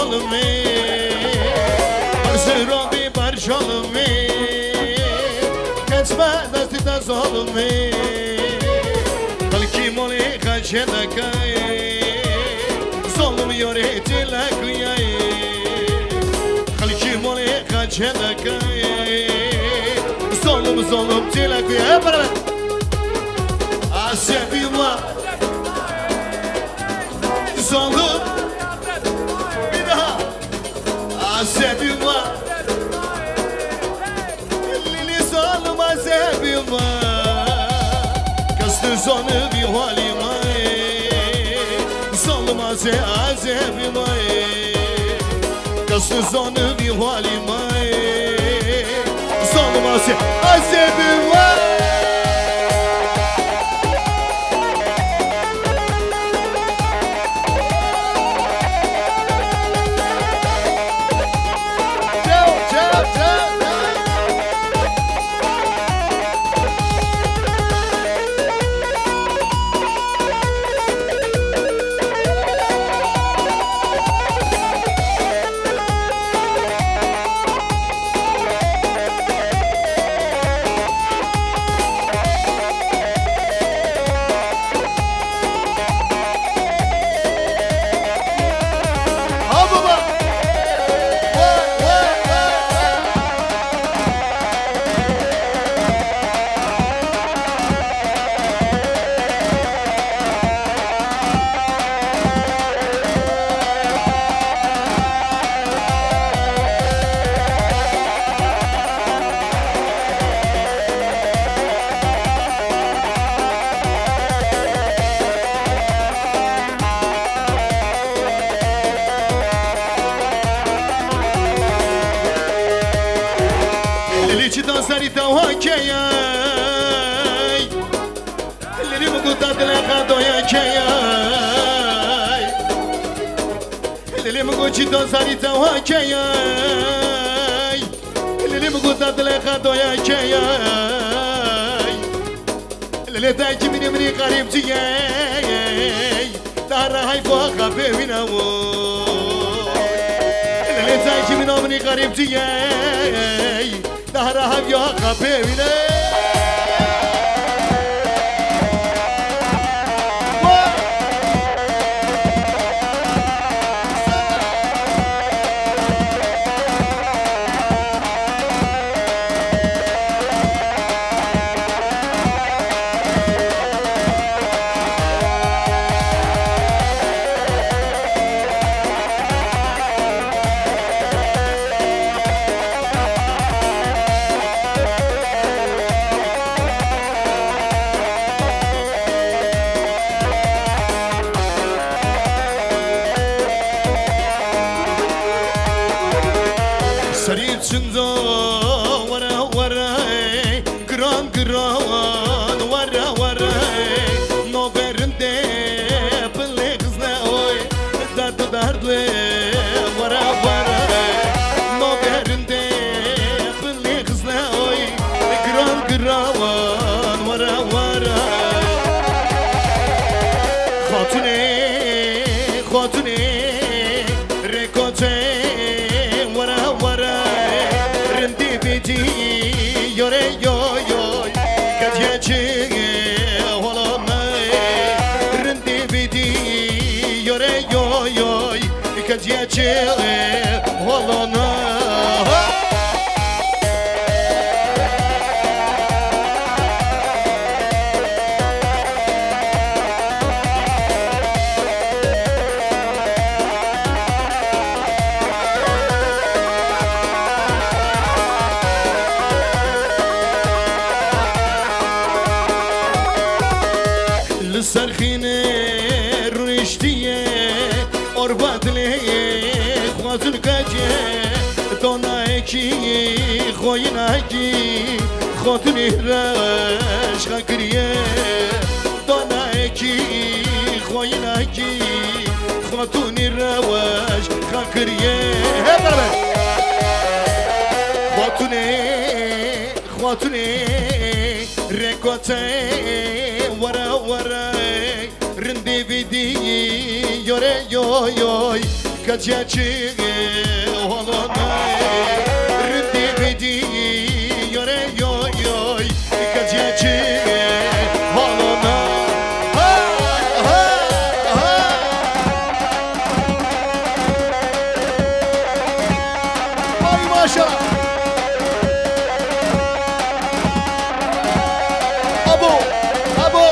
ظلمي برسرابي برشلمي كسبة دستي ظلمي خلكي مولي خشدكاي ظلم يوريتي لك وياي خلكي مولي خشدكاي ظلم تلك وياي برا عسابي الله ظلم بدها عسابي الله اللي ظلم عسابي الله كسر ظلم بيوالي ماي ظلم عسابي الله كسر ظلم بيوالي ماي ظلم عسابي الله صارت وهاكياي اللي مقطع تلاقى يا كياي اللي مقطع صارت وهاكياي اللي مقطع تلاقى يا كياي اللي تاجي مني قريب جاي دار هاي فوق بينا اللي تاجي مني قريب جاي دهرها بيا قبيله خاطني راش خاكريه دوناكي خويناكي خاطني راش خاكريه خاطني ركوتي ورا رندي بدي يوري يوي كتياتشي والله ردي بدي يوري يوي يوي كتياتشي والله باي باشا ابو ابو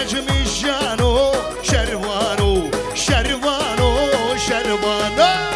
نجمی جانو شروانو شروانو شروانو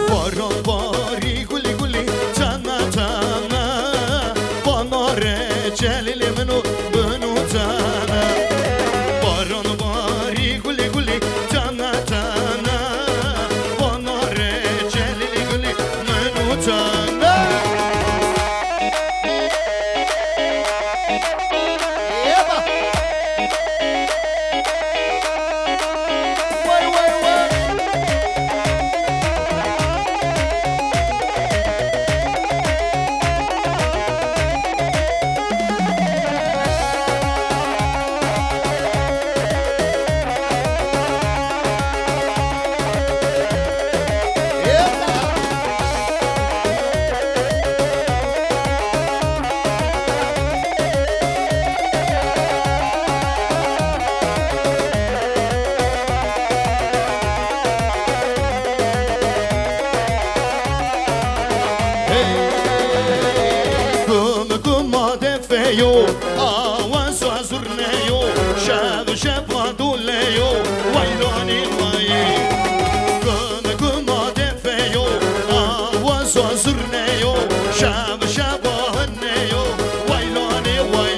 باران باری گلی گلی چند دفيو آواز وزرنيو شاب شاب ودوليو ويلوني وي قم دفيو آواز وزرنيو شاب شاب هنيو ويلوني وي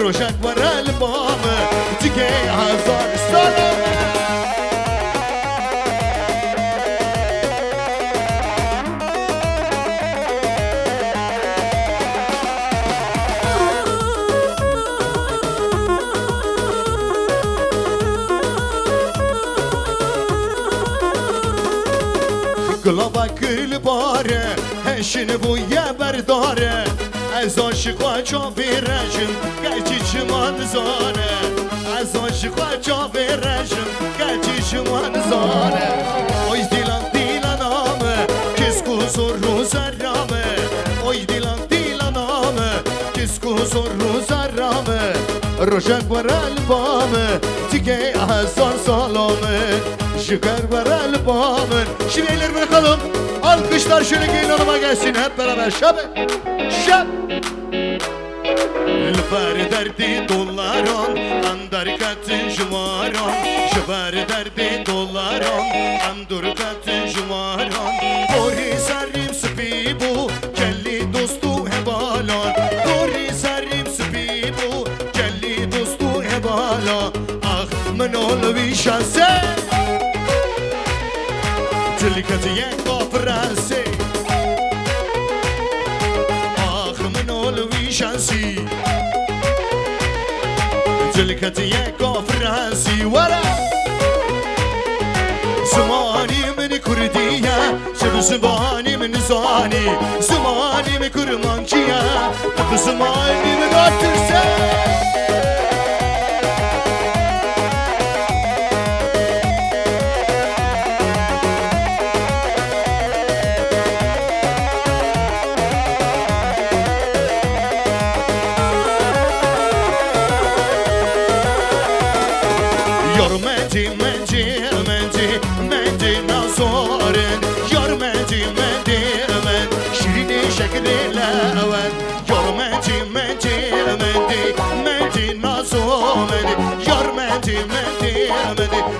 روشك ورا البام تجي هزار سلام قلبك الباره هشن بويا برداره از عاشقا جا برشم گرچه چمان زاره از عاشقا جا برشم گرچه چمان زاره اوی دیلان دیلانامه کس کوزور روز رامه اوی دیلان دیلانامه کس کوزور روز رامه روشک بر البامه دیگه هزار سالامه şeker ver elbamın. Şimdi ellerimi bırakalım. Alkışlar şöyle gelin hanıma gelsin hep beraber. Şab. Şab. الفار دردي دولارون اندر كاتن جمارون شبار دردي دولارون اندر كاتن جمارون بوري سريم سبيبو كلي دوستو هبالان بوري سريم سبيبو كلي دوستو هبالا اخ من اولوي شانسي تلكت ينقى فرنسي اخ من اولوي شانسي تلكت ينقى فرنسي ورا زماني من كردية شب زماني من زاني زماني من كرمانجية زماني من أترسي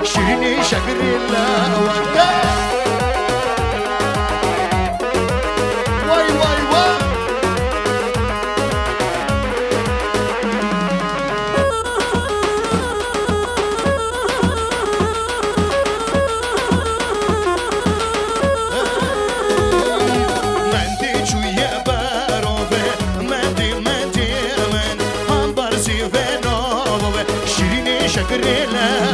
شيريني شكر الله واي واي واي مندي شوية باروفة مندي مندي من هم برسي فنوفة شيريني شكر الله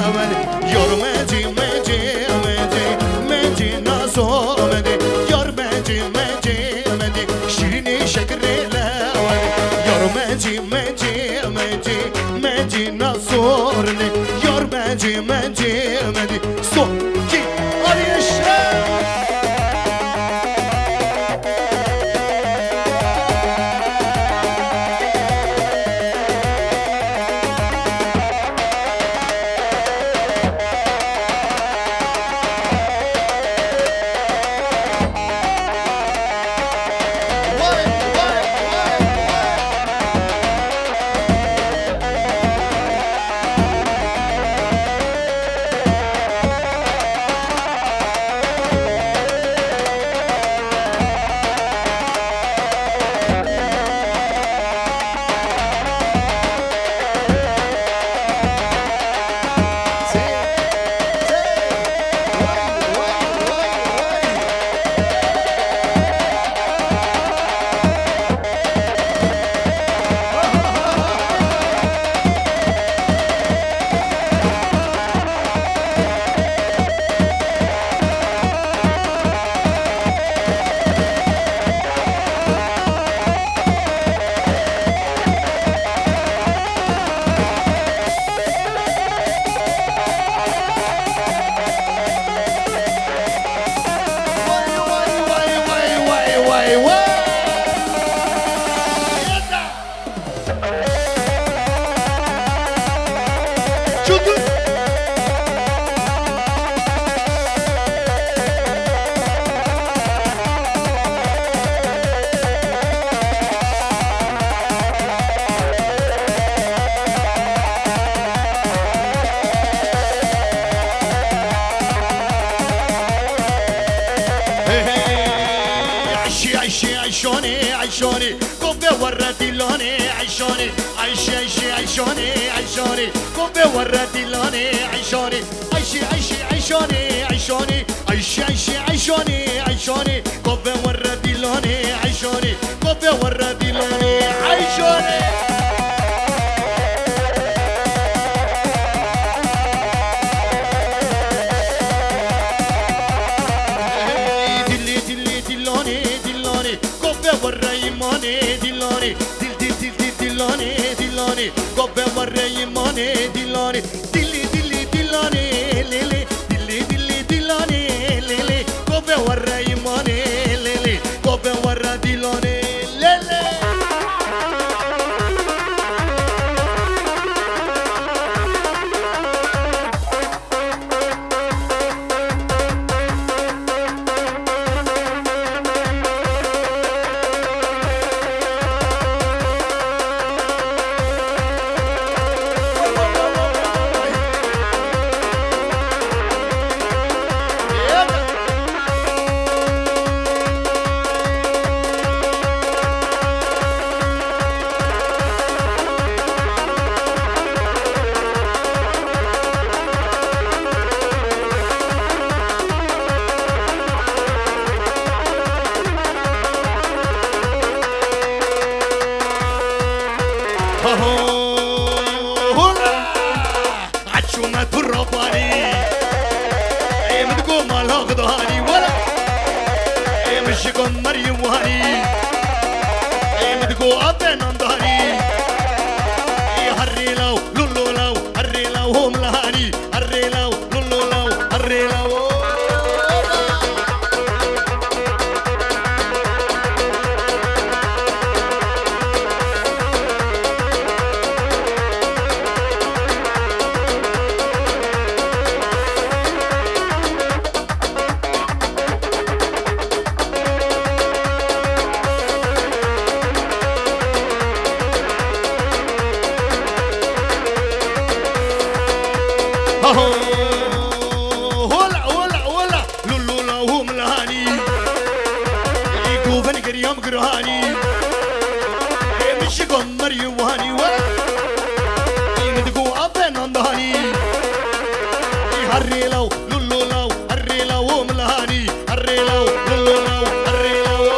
صورني يور ماجي ماجي ماجي صوتي عليش عيشوني عيشوني كوبي ورا ديلوني عيشوني عيشي عيشي عيشوني عيشوني كوبي ورا ديلوني عيشوني عيشي عيشي عيشوني عيشوني عيشي عيشي عيشوني عيشوني كوبي ورا ديلوني عيشوني كوبي ورا ديلوني عيشوني ورا يماني ديلاني دل دل دل دل ديلاني ديلاني كوبي ورا يماني ديلاني دلي دلي ديلاني ليلي دلي دلي ديلاني ليلي كوبي ورا يماني ليلي كوبي ورا ديلاني ليلي عشومة الرباني متقوم على غضاني ولا مش كون مريم وهاني متقوم أبن أنضاني هري لو لولو لو هري لو هم لهاني هري لو لولو لو هري لو هلا هلا هلا لولو لهم لهاني يقوفن قريم قرهاني مش قمر يوهاني ولا يمدقو أبن أندهاني هري لو لولو لو هري لو هم لهاني هري لو لولو لو هري لو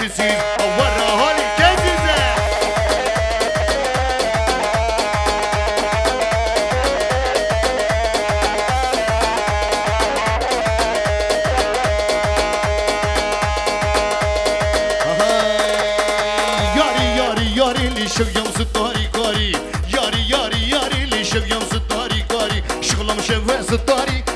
عزیز ورا حالی عزیزه یاری لیشل یم ستاری کاری یاری لیشل یم ستاری کاری شغلم شوه ستاری